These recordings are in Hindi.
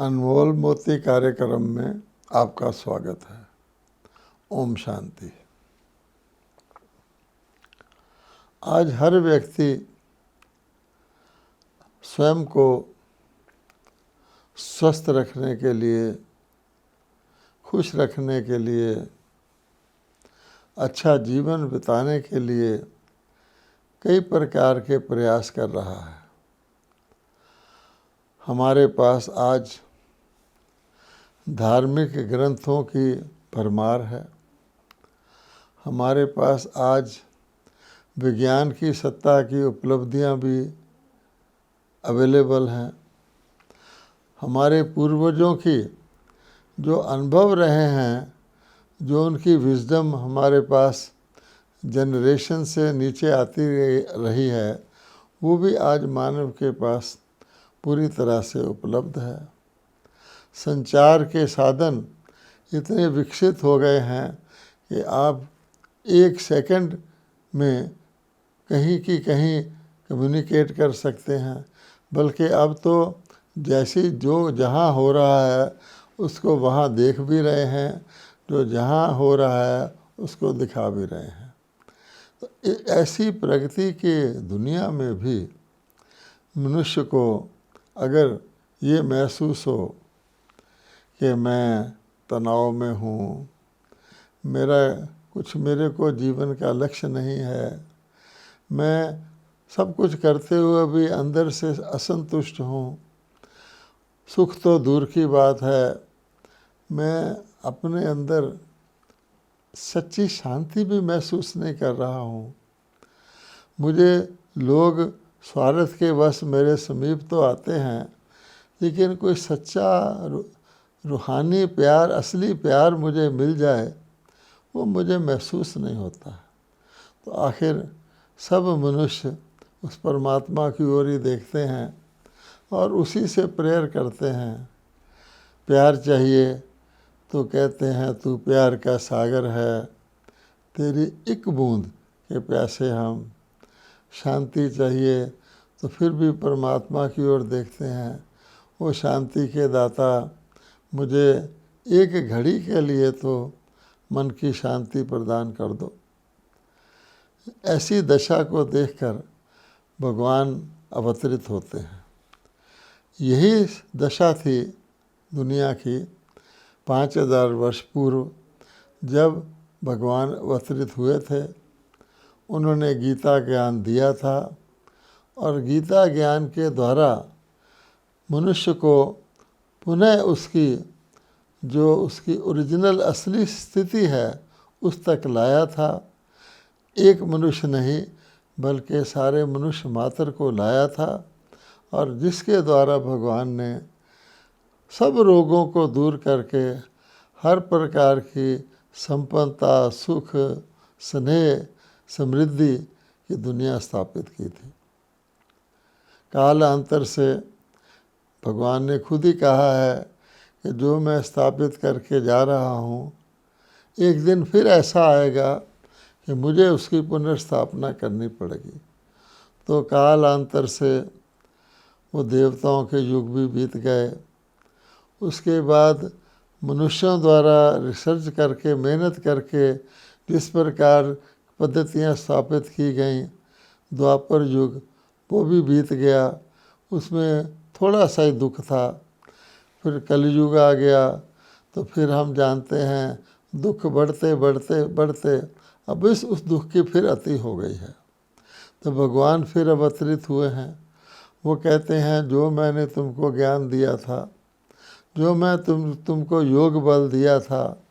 अनमोल मोती कार्यक्रम में आपका स्वागत है। ओम शांति। आज हर व्यक्ति स्वयं को स्वस्थ रखने के लिए, खुश रखने के लिए, अच्छा जीवन बिताने के लिए कई प्रकार के प्रयास कर रहा है। हमारे पास आज धार्मिक ग्रंथों की भरमार है। हमारे पास आज विज्ञान की सत्ता की उपलब्धियां भी अवेलेबल हैं। हमारे पूर्वजों की जो अनुभव रहे हैं, जो उनकी विजडम हमारे पास जनरेशन से नीचे आती रही है, वो भी आज मानव के पास पूरी तरह से उपलब्ध है। संचार के साधन इतने विकसित हो गए हैं कि आप एक सेकंड में कहीं की कहीं कम्युनिकेट कर सकते हैं। बल्कि अब तो जैसी जो जहाँ हो रहा है उसको वहाँ देख भी रहे हैं, जो जहाँ हो रहा है उसको दिखा भी रहे हैं। तो ऐसी प्रगति के दुनिया में भी मनुष्य को अगर ये महसूस हो कि मैं तनाव में हूँ, मेरे को जीवन का लक्ष्य नहीं है, मैं सब कुछ करते हुए भी अंदर से असंतुष्ट हूँ, सुख तो दूर की बात है, मैं अपने अंदर सच्ची शांति भी महसूस नहीं कर रहा हूँ। मुझे लोग स्वार्थ के वश मेरे समीप तो आते हैं, लेकिन कोई सच्चा रूहानी प्यार, असली प्यार मुझे मिल जाए, वो मुझे महसूस नहीं होता। तो आखिर सब मनुष्य उस परमात्मा की ओर ही देखते हैं और उसी से प्रेयर करते हैं। प्यार चाहिए तो कहते हैं तू प्यार का सागर है, तेरी एक बूंद के प्यासे हम। शांति चाहिए तो फिर भी परमात्मा की ओर देखते हैं, वो शांति के दाता, मुझे एक घड़ी के लिए तो मन की शांति प्रदान कर दो। ऐसी दशा को देखकर भगवान अवतरित होते हैं। यही दशा थी दुनिया की 5000 वर्ष पूर्व जब भगवान अवतरित हुए थे। उन्होंने गीता ज्ञान दिया था और गीता ज्ञान के द्वारा मनुष्य को पुनः उसकी ओरिजिनल असली स्थिति है उस तक लाया था। एक मनुष्य नहीं बल्कि सारे मनुष्य मात्र को लाया था, और जिसके द्वारा भगवान ने सब रोगों को दूर करके हर प्रकार की संपन्नता, सुख, स्नेह, समृद्धि की दुनिया स्थापित की थी। कालांतर से भगवान ने खुद ही कहा है कि जो मैं स्थापित करके जा रहा हूँ, एक दिन फिर ऐसा आएगा कि मुझे उसकी पुनर्स्थापना करनी पड़ेगी। तो कालांतर से वो देवताओं के युग भी बीत गए। उसके बाद मनुष्यों द्वारा रिसर्च करके, मेहनत करके जिस प्रकार पद्धतियाँ स्थापित की गईं, द्वापर युग वो भी बीत गया। उसमें थोड़ा सा ही दुख था। फिर कलयुग आ गया तो फिर हम जानते हैं दुख बढ़ते बढ़ते बढ़ते अब उस दुख की फिर अति हो गई है। तो भगवान फिर अवतरित हुए हैं। वो कहते हैं जो मैंने तुमको ज्ञान दिया था, जो मैं तुमको योग बल दिया था,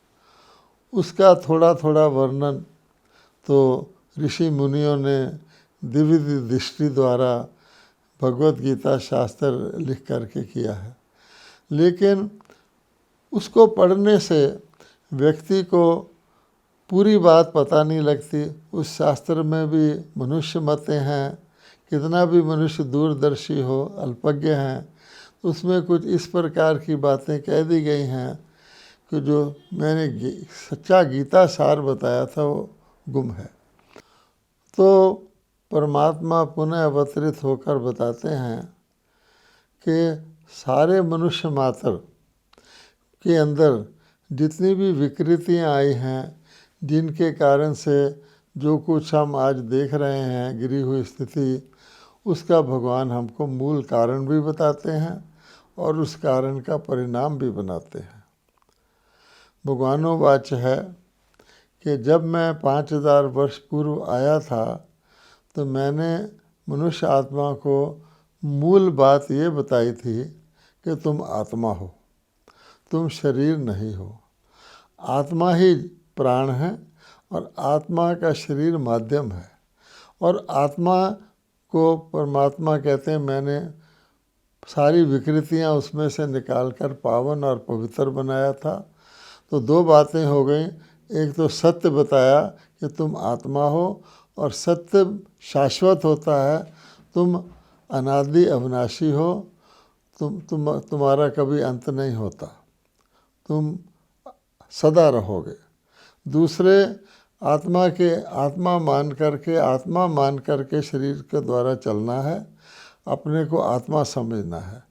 उसका थोड़ा थोड़ा वर्णन तो ऋषि मुनियों ने दिव्य दृष्टि द्वारा भगवत गीता शास्त्र लिख करके किया है। लेकिन उसको पढ़ने से व्यक्ति को पूरी बात पता नहीं लगती। उस शास्त्र में भी मनुष्य मतें हैं, कितना भी मनुष्य दूरदर्शी हो, अल्पज्ञ हैं, उसमें कुछ इस प्रकार की बातें कह दी गई हैं कि जो मैंने सच्चा गीता सार बताया था वो गुम है। तो परमात्मा पुनः अवतरित होकर बताते हैं कि सारे मनुष्य मात्र के अंदर जितनी भी विकृतियां आई हैं, जिनके कारण से जो कुछ हम आज देख रहे हैं गिरी हुई स्थिति, उसका भगवान हमको मूल कारण भी बताते हैं और उस कारण का परिणाम भी बनाते हैं। भगवानोवाच है कि जब मैं 5000 वर्ष पूर्व आया था तो मैंने मनुष्य आत्मा को मूल बात ये बताई थी कि तुम आत्मा हो, तुम शरीर नहीं हो। आत्मा ही प्राण है और आत्मा का शरीर माध्यम है, और आत्मा को परमात्मा कहते हैं। मैंने सारी विकृतियां उसमें से निकालकर पावन और पवित्र बनाया था। तो दो बातें हो गई, एक तो सत्य बताया कि तुम आत्मा हो और सत्य शाश्वत होता है, तुम अनादि अविनाशी हो, तुम्हारा कभी अंत नहीं होता, तुम सदा रहोगे। दूसरे, आत्मा मान करके शरीर के द्वारा चलना है, अपने को आत्मा समझना है।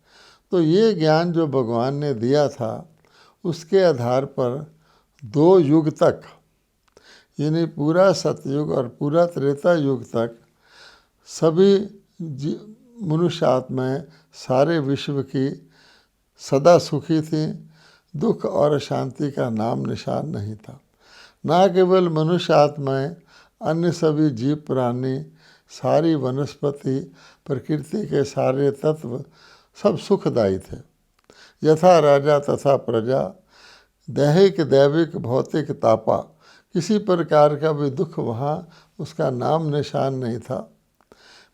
तो ये ज्ञान जो भगवान ने दिया था, उसके आधार पर 2 युग तक, यानी पूरा सतयुग और पूरा त्रेता युग तक सभी मनुष्य आत्माएँ सारे विश्व की सदा सुखी थी, दुख और शांति का नाम निशान नहीं था। ना केवल मनुष्य आत्माएँ, अन्य सभी जीव प्राणी, सारी वनस्पति, प्रकृति के सारे तत्व सब सुखदायी थे। यथा राजा तथा प्रजा, दैहिक दैविक भौतिक तापा, किसी प्रकार का भी दुख वहाँ उसका नाम निशान नहीं था।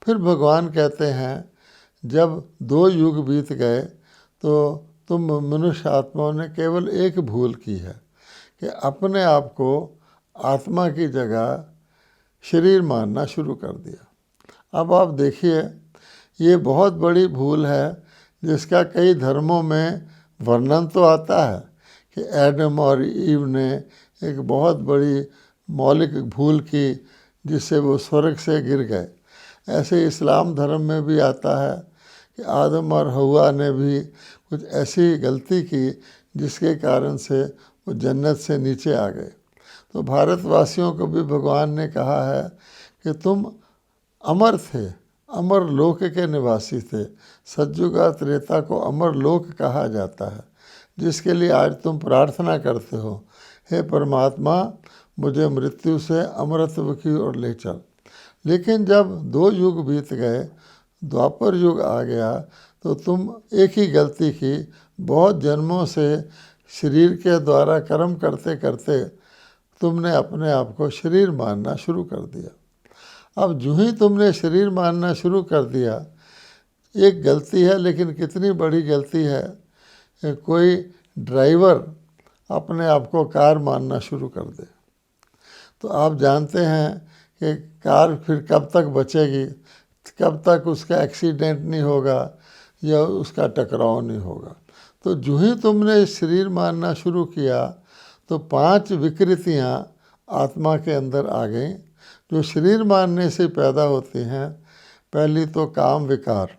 फिर भगवान कहते हैं, जब 2 युग बीत गए तो तुम मनुष्य आत्माओं ने केवल एक भूल की है कि अपने आप को आत्मा की जगह शरीर मानना शुरू कर दिया। अब आप देखिए, ये बहुत बड़ी भूल है जिसका कई धर्मों में वर्णन तो आता है कि एडम और ईव ने एक बहुत बड़ी मौलिक भूल की जिससे वो स्वर्ग से गिर गए। ऐसे इस्लाम धर्म में भी आता है कि आदम और हव्वा ने भी कुछ ऐसी गलती की जिसके कारण से वो जन्नत से नीचे आ गए। तो भारतवासियों को भी भगवान ने कहा है कि तुम अमर थे, अमर लोक के निवासी थे। सतयुग और त्रेता को अमर लोक कहा जाता है, जिसके लिए आज तुम प्रार्थना करते हो, हे परमात्मा मुझे मृत्यु से अमरत्व की ओर ले चल। लेकिन जब 2 युग बीत गए, द्वापर युग आ गया, तो तुम एक ही गलती की, बहुत जन्मों से शरीर के द्वारा कर्म करते करते तुमने अपने आप को शरीर मानना शुरू कर दिया। अब जो ही तुमने शरीर मानना शुरू कर दिया, एक गलती है, लेकिन कितनी बड़ी गलती है कि कोई ड्राइवर अपने आप को कार मानना शुरू कर दे। तो आप जानते हैं कि कार फिर कब तक बचेगी, कब तक उसका एक्सीडेंट नहीं होगा या उसका टकराव नहीं होगा। तो जो ही तुमने शरीर मानना शुरू किया तो 5 विकृतियां आत्मा के अंदर आ गईं जो शरीर मानने से पैदा होती हैं। पहली तो काम विकार,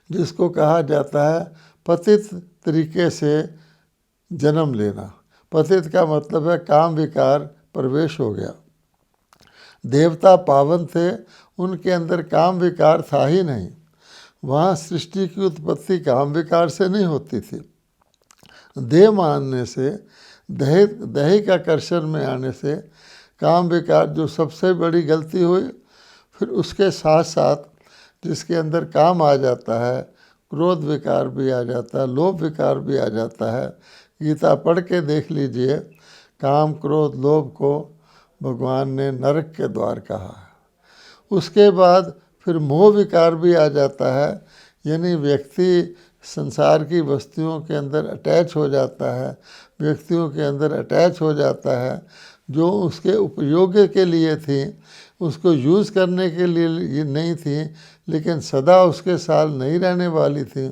जिसको कहा जाता है पतित तरीके से जन्म लेना। पतित का मतलब है काम विकार प्रवेश हो गया। देवता पावन थे, उनके अंदर काम विकार था ही नहीं। वहाँ सृष्टि की उत्पत्ति काम विकार से नहीं होती थी। देह मानने से, दैहिक आकर्षण में आने से काम विकार जो सबसे बड़ी गलती हुई। फिर उसके साथ साथ जिसके अंदर काम आ जाता है, क्रोध विकार भी आ जाता है, लोभ विकार भी आ जाता है। गीता पढ़ के देख लीजिए, काम क्रोध लोभ को भगवान ने नरक के द्वार कहा है। उसके बाद फिर मोह विकार भी आ जाता है, यानी व्यक्ति संसार की वस्तुओं के अंदर अटैच हो जाता है, व्यक्तियों के अंदर अटैच हो जाता है जो उसके उपयोग के लिए थी, उसको यूज़ करने के लिए नहीं थी, लेकिन सदा उसके साथ नहीं रहने वाली थी,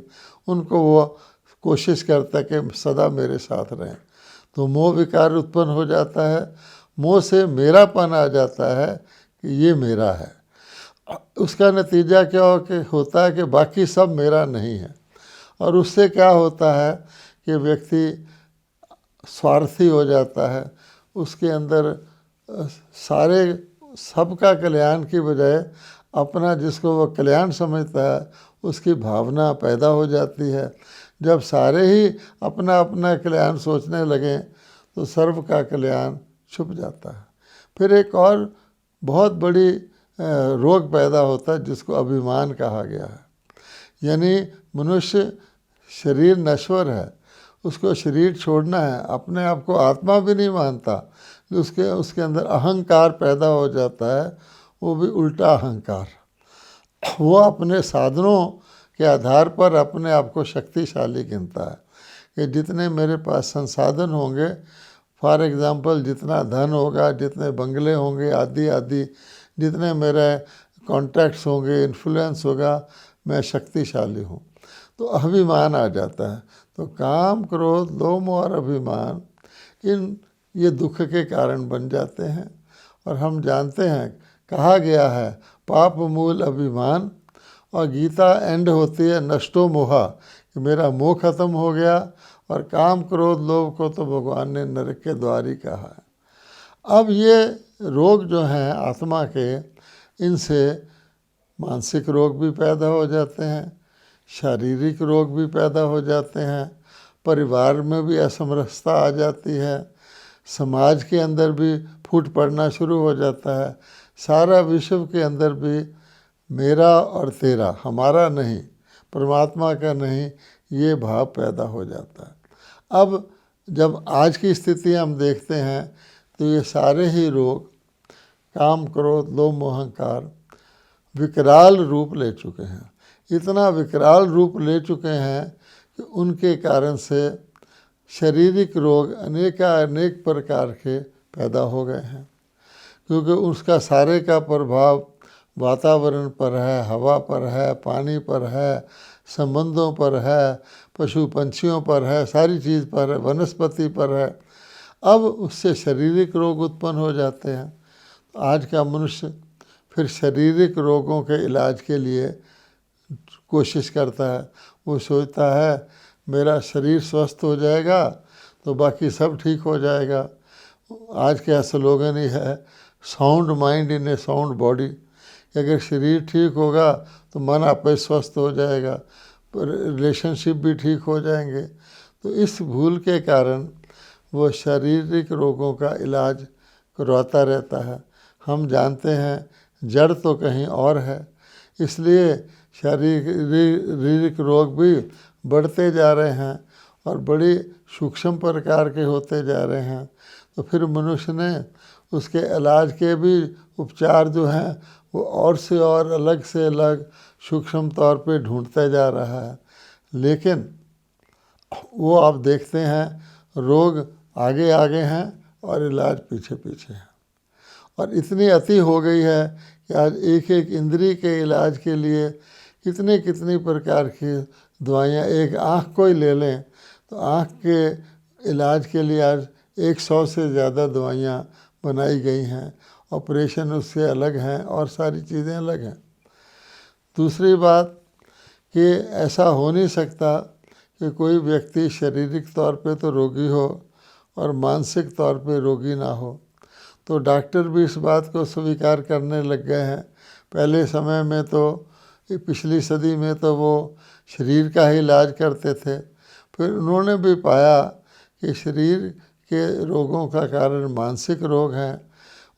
उनको वो कोशिश करता कि सदा मेरे साथ रहें। तो मोह विकार उत्पन्न हो जाता है। मोह से मेरापन आ जाता है कि ये मेरा है। उसका नतीजा क्या होता है कि बाकी सब मेरा नहीं है। और उससे क्या होता है कि व्यक्ति स्वार्थी हो जाता है, उसके अंदर सारे सबका कल्याण की बजाय अपना जिसको वो कल्याण समझता है उसकी भावना पैदा हो जाती है। जब सारे ही अपना अपना कल्याण सोचने लगें तो सर्व का कल्याण छुप जाता है। फिर एक और बहुत बड़ी रोग पैदा होता है जिसको अभिमान कहा गया है। यानी मनुष्य शरीर नश्वर है, उसको शरीर छोड़ना है, अपने आप को आत्मा भी नहीं मानता, उसके अंदर अहंकार पैदा हो जाता है, वो भी उल्टा अहंकार। वो अपने साधनों के आधार पर अपने आप को शक्तिशाली गिनता है कि जितने मेरे पास संसाधन होंगे, फॉर एग्ज़ाम्पल जितना धन होगा, जितने बंगले होंगे आदि आदि, जितने मेरे कॉन्टैक्ट्स होंगे, इन्फ्लुएंस होगा, मैं शक्तिशाली हूँ, तो अभिमान आ जाता है। तो काम, क्रोध, लोभ और अभिमान ये दुख के कारण बन जाते हैं। और हम जानते हैं, कहा गया है पाप मूल अभिमान, और गीता एंड होती है नष्टो मोहा, कि मेरा मोह खत्म हो गया। और काम, क्रोध, लोभ को तो भगवान ने नरक के द्वार ही कहा है। अब ये रोग जो हैं आत्मा के, इनसे मानसिक रोग भी पैदा हो जाते हैं, शारीरिक रोग भी पैदा हो जाते हैं, परिवार में भी असमरसता आ जाती है, समाज के अंदर भी फूट पड़ना शुरू हो जाता है, सारा विश्व के अंदर भी मेरा और तेरा, हमारा नहीं, परमात्मा का नहीं, ये भाव पैदा हो जाता है। अब जब आज की स्थिति हम देखते हैं तो ये सारे ही रोग, काम, क्रोध, लोभ, मोह, अहंकार विकराल रूप ले चुके हैं। इतना विकराल रूप ले चुके हैं कि उनके कारण से शारीरिक रोग अनेक प्रकार के पैदा हो गए हैं, क्योंकि उसका सारे का प्रभाव वातावरण पर है, हवा पर है, पानी पर है, संबंधों पर है, पशु पंछियों पर है, सारी चीज़ पर है, वनस्पति पर है। अब उससे शारीरिक रोग उत्पन्न हो जाते हैं। तो आज का मनुष्य फिर शारीरिक रोगों के इलाज के लिए कोशिश करता है। वो सोचता है मेरा शरीर स्वस्थ हो जाएगा तो बाकी सब ठीक हो जाएगा। आज का स्लोगन ही है sound mind in A sound body. अगर शरीर ठीक होगा तो मन आपे स्वस्थ हो जाएगा, रिलेशनशिप भी ठीक हो जाएंगे। तो इस भूल के कारण वो शारीरिक रोगों का इलाज करवाता रहता है। हम जानते हैं जड़ तो कहीं और है, इसलिए शारीरिक रोग भी बढ़ते जा रहे हैं और बड़ी सूक्ष्म प्रकार के होते जा रहे हैं। तो फिर मनुष्य ने उसके इलाज के भी उपचार जो हैं वो और से और अलग से अलग सूक्ष्म तौर पे ढूंढते जा रहा है, लेकिन वो आप देखते हैं रोग आगे आगे हैं और इलाज पीछे पीछे है। और इतनी अति हो गई है कि आज एक एक इंद्रिय के इलाज के लिए कितनी प्रकार की दवाइयाँ, एक आँख को ही ले लें तो आँख के इलाज के लिए आज 100 से ज़्यादा दवाइयाँ बनाई गई हैं, ऑपरेशन उससे अलग हैं और सारी चीज़ें अलग हैं। दूसरी बात कि ऐसा हो नहीं सकता कि कोई व्यक्ति शारीरिक तौर पे तो रोगी हो और मानसिक तौर पे रोगी ना हो। तो डॉक्टर भी इस बात को स्वीकार करने लग गए हैं। पहले समय में तो पिछली सदी में तो वो शरीर का ही इलाज करते थे, फिर उन्होंने भी पाया कि शरीर के रोगों का कारण मानसिक रोग हैं।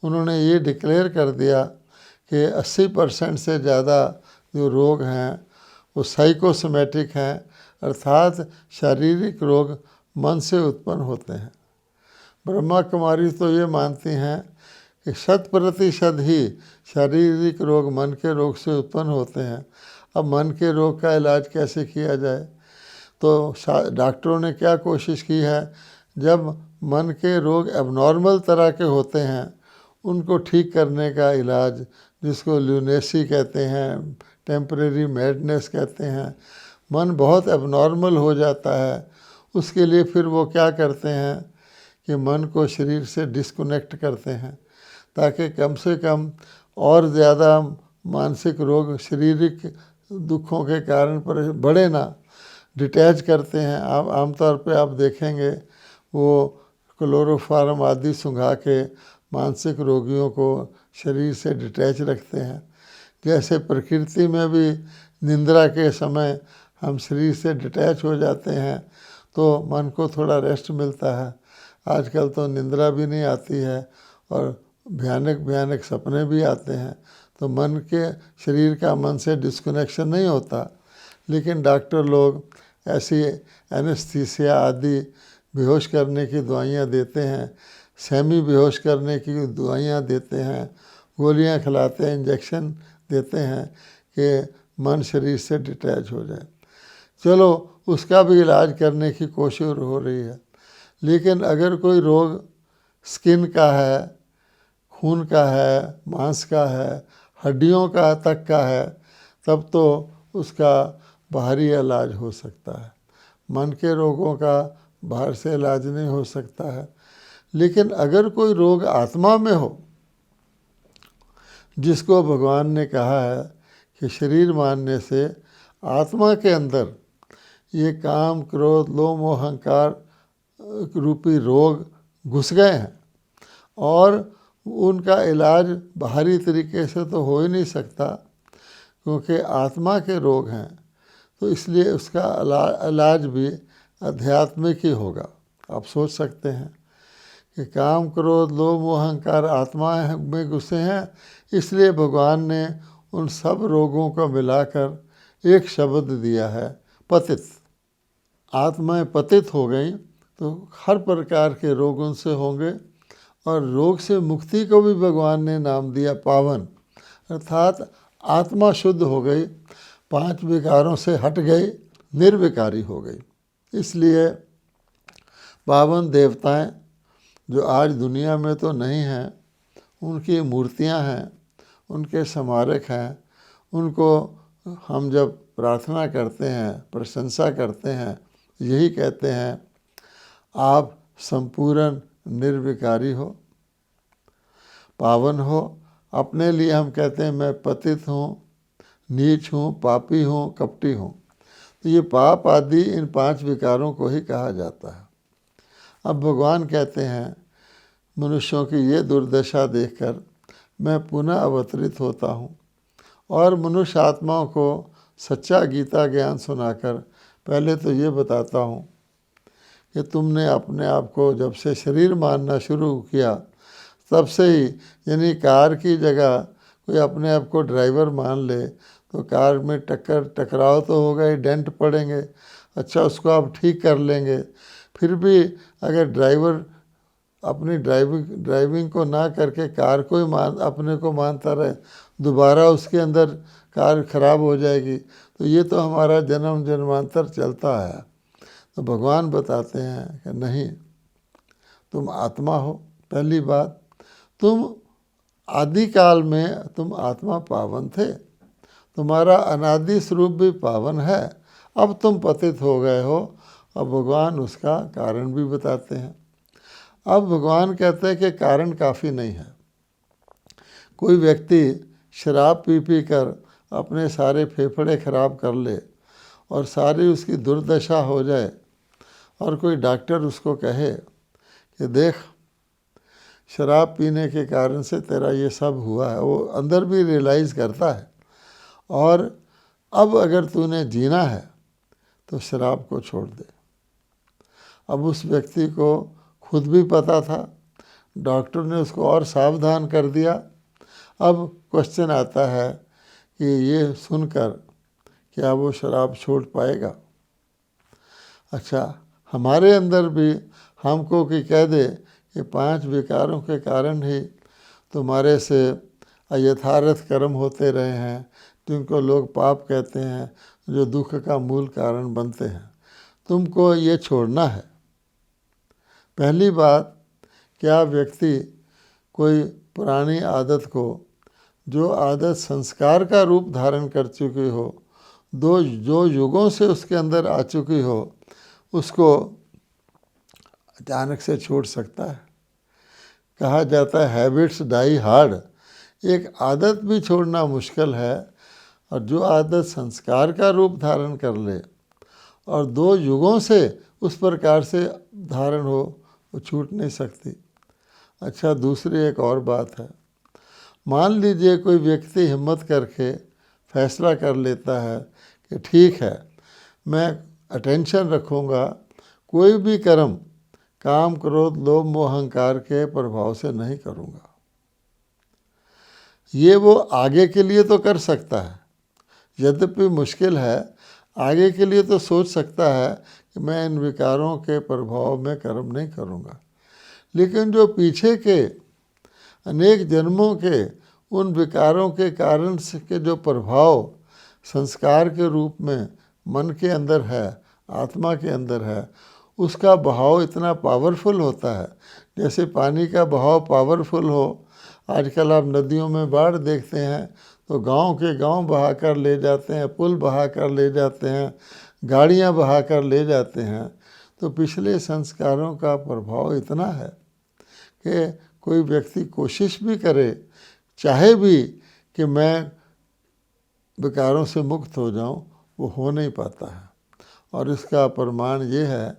उन्होंने ये डिक्लेयर कर दिया कि 80% से ज़्यादा जो रोग हैं वो साइकोसोमेटिक हैं, अर्थात शारीरिक रोग मन से उत्पन्न होते हैं। ब्रह्मा कुमारी तो ये मानती हैं कि 100% ही शारीरिक रोग मन के रोग से उत्पन्न होते हैं। अब मन के रोग का इलाज कैसे किया जाए? तो डॉक्टरों ने क्या कोशिश की है, जब मन के रोग एबनॉर्मल तरह के होते हैं उनको ठीक करने का इलाज, जिसको ल्यूनेसी कहते हैं, टेम्परेरी मैडनेस कहते हैं, मन बहुत एबनॉर्मल हो जाता है, उसके लिए फिर वो क्या करते हैं कि मन को शरीर से डिस्कनेक्ट करते हैं ताकि कम से कम और ज़्यादा मानसिक रोग शारीरिक दुखों के कारण पर बढ़े ना। डिटैच करते हैं। आमतौर पे आप देखेंगे वो क्लोरोफार्म आदि सुंघा के मानसिक रोगियों को शरीर से डिटैच रखते हैं। जैसे प्रकृति में भी निंद्रा के समय हम शरीर से डिटैच हो जाते हैं तो मन को थोड़ा रेस्ट मिलता है। आजकल तो निंद्रा भी नहीं आती है और भयानक भयानक सपने भी आते हैं, तो मन के शरीर का मन से डिस्कनेक्शन नहीं होता। लेकिन डॉक्टर लोग ऐसी एनेस्थीसिया आदि बेहोश करने की दवाइयाँ देते हैं, सेमी बेहोश करने की दवाइयाँ देते हैं, गोलियाँ खिलाते हैं, इंजेक्शन देते हैं कि मन शरीर से डिटैच हो जाए। चलो उसका भी इलाज करने की कोशिश हो रही है। लेकिन अगर कोई रोग स्किन का है, खून का है, मांस का है, हड्डियों का तक का है, तब तो उसका बाहरी इलाज हो सकता है। मन के रोगों का बाहर से इलाज नहीं हो सकता है। लेकिन अगर कोई रोग आत्मा में हो, जिसको भगवान ने कहा है कि शरीर मानने से आत्मा के अंदर ये काम, क्रोध, लोभ, मोह, अहंकार रूपी रोग घुस गए हैं और उनका इलाज बाहरी तरीके से तो हो ही नहीं सकता, क्योंकि आत्मा के रोग हैं, तो इसलिए उसका इलाज भी आध्यात्मिक ही होगा। आप सोच सकते हैं कि काम, क्रोध, लोभ, मोह, अहंकार आत्मा में घुसे हैं, इसलिए भगवान ने उन सब रोगों को मिलाकर एक शब्द दिया है, पतित। आत्माएं पतित हो गई तो हर प्रकार के रोग उनसे होंगे, और रोग से मुक्ति को भी भगवान ने नाम दिया पावन। अर्थात आत्मा शुद्ध हो गई, 5 विकारों से हट गई, निर्विकारी हो गई। इसलिए पावन देवताएं जो आज दुनिया में तो नहीं हैं, उनकी मूर्तियां हैं, उनके स्मारक हैं, उनको हम जब प्रार्थना करते हैं, प्रशंसा करते हैं, यही कहते हैं आप संपूर्ण निर्विकारी हो, पावन हो। अपने लिए हम कहते हैं मैं पतित हूँ, नीच हूँ, पापी हूँ, कपटी हूँ। तो ये पाप आदि इन 5 विकारों को ही कहा जाता है। अब भगवान कहते हैं मनुष्यों की ये दुर्दशा देखकर मैं पुनः अवतरित होता हूँ और मनुष्य आत्माओं को सच्चा गीता ज्ञान सुनाकर पहले तो ये बताता हूँ कि तुमने अपने आप को जब से शरीर मानना शुरू किया तब से ही, यानी कार की जगह कोई अपने आप को ड्राइवर मान ले तो कार में टकराव तो होगा ही, डेंट पड़ेंगे। अच्छा, उसको आप ठीक कर लेंगे। फिर भी अगर ड्राइवर अपनी ड्राइविंग को ना करके कार को ही अपने को मानता रहे, दोबारा उसके अंदर कार खराब हो जाएगी। तो ये तो हमारा जन्म जन्मांतर चलता है। तो भगवान बताते हैं कि नहीं, तुम आत्मा हो। पहली बात, तुम आदिकाल में तुम आत्मा पावन थे, तुम्हारा अनादि स्वरूप भी पावन है। अब तुम पतित हो गए हो, अब भगवान उसका कारण भी बताते हैं। अब भगवान कहते हैं कि कारण काफ़ी नहीं है। कोई व्यक्ति शराब पी पी कर अपने सारे फेफड़े खराब कर ले और सारी उसकी दुर्दशा हो जाए, और कोई डॉक्टर उसको कहे कि देख शराब पीने के कारण से तेरा ये सब हुआ है, वो अंदर भी रियलाइज़ करता है, और अब अगर तूने जीना है तो शराब को छोड़ दे। अब उस व्यक्ति को खुद भी पता था, डॉक्टर ने उसको और सावधान कर दिया। अब क्वेश्चन आता है कि ये सुनकर क्या वो शराब छोड़ पाएगा? अच्छा, हमारे अंदर भी हमको कि कह दे कि 5 विकारों के कारण ही तुम्हारे से अयथार्थ कर्म होते रहे हैं, जिनको लोग पाप कहते हैं, जो दुख का मूल कारण बनते हैं। तुमको ये छोड़ना है। पहली बात, क्या व्यक्ति कोई पुरानी आदत को, जो आदत संस्कार का रूप धारण कर चुकी हो, जो युगों से उसके अंदर आ चुकी हो, उसको अचानक से छोड़ सकता है? कहा जाता है हैबिट्स डाई हार्ड। एक आदत भी छोड़ना मुश्किल है, और जो आदत संस्कार का रूप धारण कर ले और 2 युगों से उस प्रकार से धारण हो, वो छूट नहीं सकती। अच्छा, दूसरी एक और बात है। मान लीजिए कोई व्यक्ति हिम्मत करके फैसला कर लेता है कि ठीक है, मैं अटेंशन रखूँगा, कोई भी कर्म काम, क्रोध, लोभ, मोह, अहंकार के प्रभाव से नहीं करूँगा। ये वो आगे के लिए तो कर सकता है, यद्यपि मुश्किल है। आगे के लिए तो सोच सकता है कि मैं इन विकारों के प्रभाव में कर्म नहीं करूँगा, लेकिन जो पीछे के अनेक जन्मों के उन विकारों के कारण से के जो प्रभाव संस्कार के रूप में मन के अंदर है, आत्मा के अंदर है, उसका बहाव इतना पावरफुल होता है। जैसे पानी का बहाव पावरफुल हो, आजकल आप नदियों में बाढ़ देखते हैं तो गांव के गांव बहा कर ले जाते हैं, पुल बहा कर ले जाते हैं, गाड़ियां बहा कर ले जाते हैं। तो पिछले संस्कारों का प्रभाव इतना है कि कोई व्यक्ति कोशिश भी करे, चाहे भी कि मैं विकारों से मुक्त हो जाऊं, वो हो नहीं पाता है। और इसका प्रमाण ये है,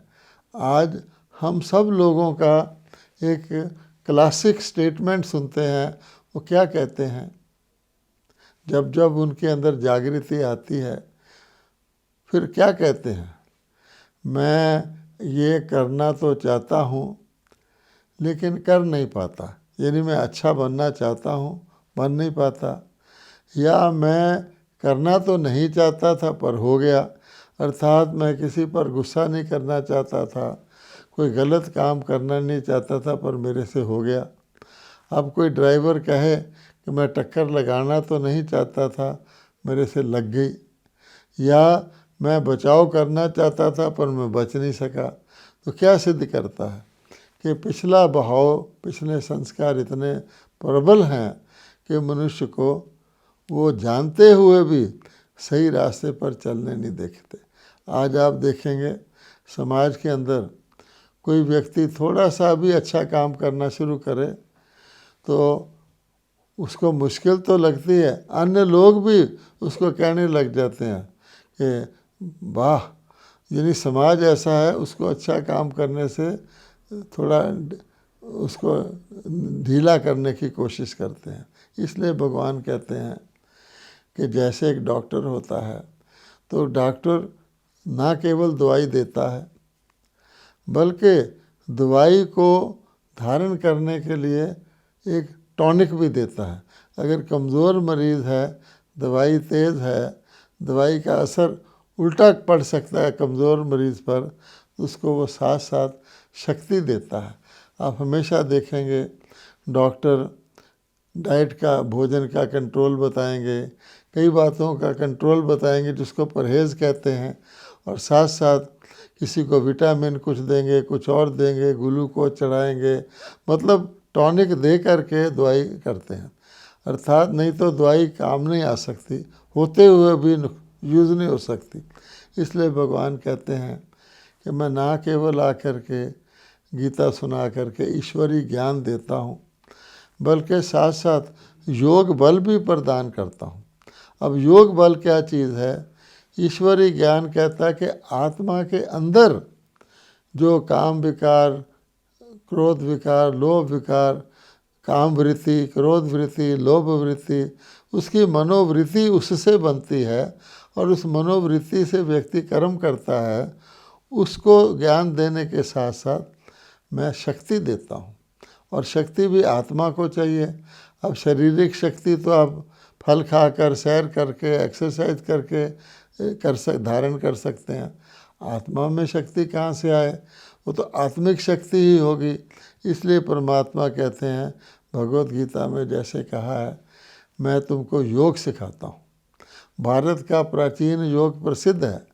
आज हम सब लोगों का एक क्लासिक स्टेटमेंट सुनते हैं। वो क्या कहते हैं? जब जब उनके अंदर जागृति आती है, फिर क्या कहते हैं? मैं ये करना तो चाहता हूँ लेकिन कर नहीं पाता, यानी मैं अच्छा बनना चाहता हूँ, बन नहीं पाता। या मैं करना तो नहीं चाहता था पर हो गया, अर्थात मैं किसी पर गुस्सा नहीं करना चाहता था, कोई गलत काम करना नहीं चाहता था पर मेरे से हो गया। अब कोई ड्राइवर कहे कि मैं टक्कर लगाना तो नहीं चाहता था, मेरे से लग गई। या मैं बचाव करना चाहता था पर मैं बच नहीं सका। तो क्या सिद्ध करता है कि पिछला बहाव, पिछले संस्कार इतने प्रबल हैं कि मनुष्य को वो जानते हुए भी सही रास्ते पर चलने नहीं देखते। आज आप देखेंगे समाज के अंदर कोई व्यक्ति थोड़ा सा भी अच्छा काम करना शुरू करे तो उसको मुश्किल तो लगती है, अन्य लोग भी उसको कहने लग जाते हैं कि वाह, यानी समाज ऐसा है, उसको अच्छा काम करने से थोड़ा उसको ढीला करने की कोशिश करते हैं। इसलिए भगवान कहते हैं कि जैसे एक डॉक्टर होता है तो डॉक्टर ना केवल दवाई देता है बल्कि दवाई को धारण करने के लिए एक टॉनिक भी देता है। अगर कमज़ोर मरीज़ है, दवाई तेज़ है, दवाई का असर उल्टा पड़ सकता है कमज़ोर मरीज़ पर, तो उसको वो साथ साथ शक्ति देता है। आप हमेशा देखेंगे डॉक्टर डाइट का, भोजन का कंट्रोल बताएंगे, कई बातों का कंट्रोल बताएंगे जिसको परहेज़ कहते हैं, और साथ साथ किसी को विटामिन कुछ देंगे, कुछ और देंगे, ग्लूकोज चढ़ाएंगे, मतलब टॉनिक दे करके दवाई करते हैं। अर्थात नहीं तो दवाई काम नहीं आ सकती, होते हुए भी यूज़ नहीं हो सकती। इसलिए भगवान कहते हैं कि मैं ना केवल आकर के गीता सुना करके ईश्वरीय ज्ञान देता हूँ बल्कि साथ साथ योग बल भी प्रदान करता हूँ। अब योग बल क्या चीज़ है? ईश्वरीय ज्ञान कहता है कि आत्मा के अंदर जो काम विकार, क्रोध विकार, लोभ विकार, काम वृत्ति, क्रोध वृत्ति, लोभ वृत्ति, उसकी मनोवृत्ति उससे बनती है और उस मनोवृत्ति से व्यक्ति कर्म करता है। उसको ज्ञान देने के साथ साथ मैं शक्ति देता हूँ, और शक्ति भी आत्मा को चाहिए। अब शारीरिक शक्ति तो आप फल खाकर, सैर करके, एक्सरसाइज करके धारण कर सकते हैं। आत्मा में शक्ति कहाँ से आए? वो तो आत्मिक शक्ति ही होगी। इसलिए परमात्मा कहते हैं भगवत गीता में जैसे कहा है, मैं तुमको योग सिखाता हूँ। भारत का प्राचीन योग प्रसिद्ध है।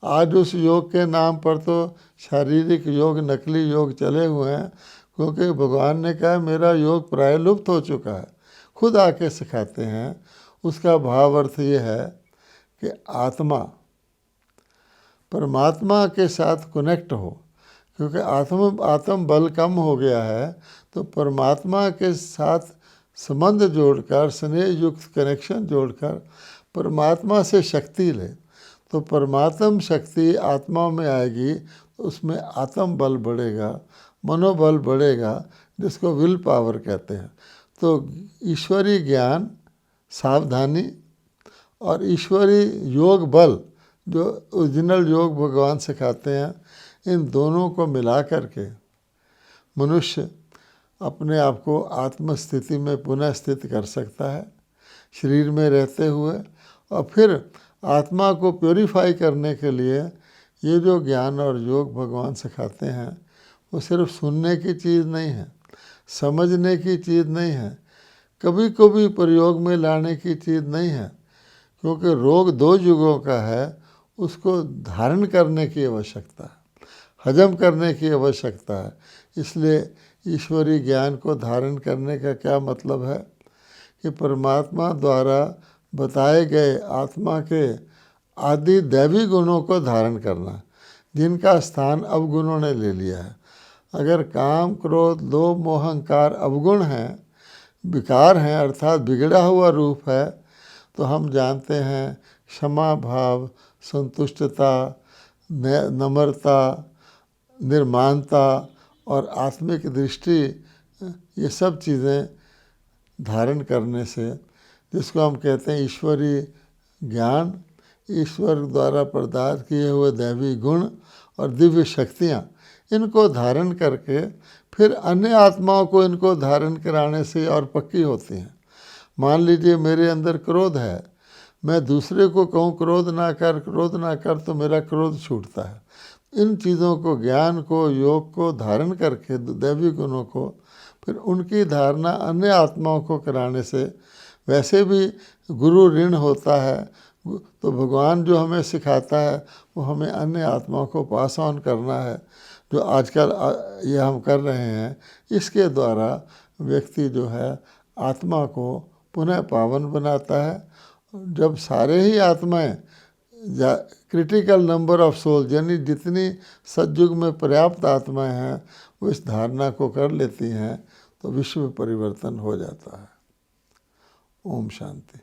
आज उस योग के नाम पर तो शारीरिक योग, नकली योग चले हुए हैं, क्योंकि भगवान ने कहा मेरा योग प्राय लुप्त हो चुका है। खुद आके सिखाते हैं। उसका भाव अर्थ ये है कि आत्मा परमात्मा के साथ कनेक्ट हो, क्योंकि आत्म बल कम हो गया है, तो परमात्मा के साथ संबंध जोड़कर, स्नेह युक्त कनेक्शन जोड़कर परमात्मा से शक्ति ले। तो परमात्म शक्ति आत्मा में आएगी तो उसमें आत्म बल बढ़ेगा, मनोबल बढ़ेगा, जिसको विल पावर कहते हैं। तो ईश्वरीय ज्ञान, सावधानी और ईश्वरीय योग बल जो ओरिजिनल योग भगवान सिखाते हैं, इन दोनों को मिला करके मनुष्य अपने आप को आत्मस्थिति में पुनः स्थित कर सकता है शरीर में रहते हुए। और फिर आत्मा को प्योरीफाई करने के लिए ये जो ज्ञान और योग भगवान सिखाते हैं वो सिर्फ सुनने की चीज़ नहीं है, समझने की चीज़ नहीं है, कभी कभी प्रयोग में लाने की चीज़ नहीं है, क्योंकि रोग 2 युगों का है, उसको धारण करने की आवश्यकता है, हजम करने की आवश्यकता है। इसलिए ईश्वरीय ज्ञान को धारण करने का क्या मतलब है कि परमात्मा द्वारा बताए गए आत्मा के आदि दैवी गुणों को धारण करना, जिनका स्थान अवगुणों ने ले लिया है। अगर काम, क्रोध, लोभ, मोह, अहंकार अवगुण हैं, विकार हैं, अर्थात बिगड़ा हुआ रूप है, तो हम जानते हैं क्षमा भाव, संतुष्टता, नम्रता, निर्माणता और आत्मिक दृष्टि, ये सब चीज़ें धारण करने से, जिसको हम कहते हैं ईश्वरीय ज्ञान, ईश्वर द्वारा प्रदान किए हुए दैवी गुण और दिव्य शक्तियाँ, इनको धारण करके फिर अन्य आत्माओं को इनको धारण कराने से और पक्की होती हैं। मान लीजिए मेरे अंदर क्रोध है, मैं दूसरे को कहूँ क्रोध ना कर, क्रोध ना कर, तो मेरा क्रोध छूटता है। इन चीज़ों को, ज्ञान को, योग को धारण करके, दैवी गुणों को, फिर उनकी धारणा अन्य आत्माओं को कराने से, वैसे भी गुरु ऋण होता है, तो भगवान जो हमें सिखाता है वो हमें अन्य आत्माओं को पास ऑन करना है, जो आजकल ये हम कर रहे हैं। इसके द्वारा व्यक्ति जो है आत्मा को पुनः पावन बनाता है। जब सारे ही आत्माएं, क्रिटिकल नंबर ऑफ सोल, यानी जितनी सतयुग में पर्याप्त आत्माएं हैं, वो इस धारणा को कर लेती हैं, तो विश्व परिवर्तन हो जाता है। ओम शांति।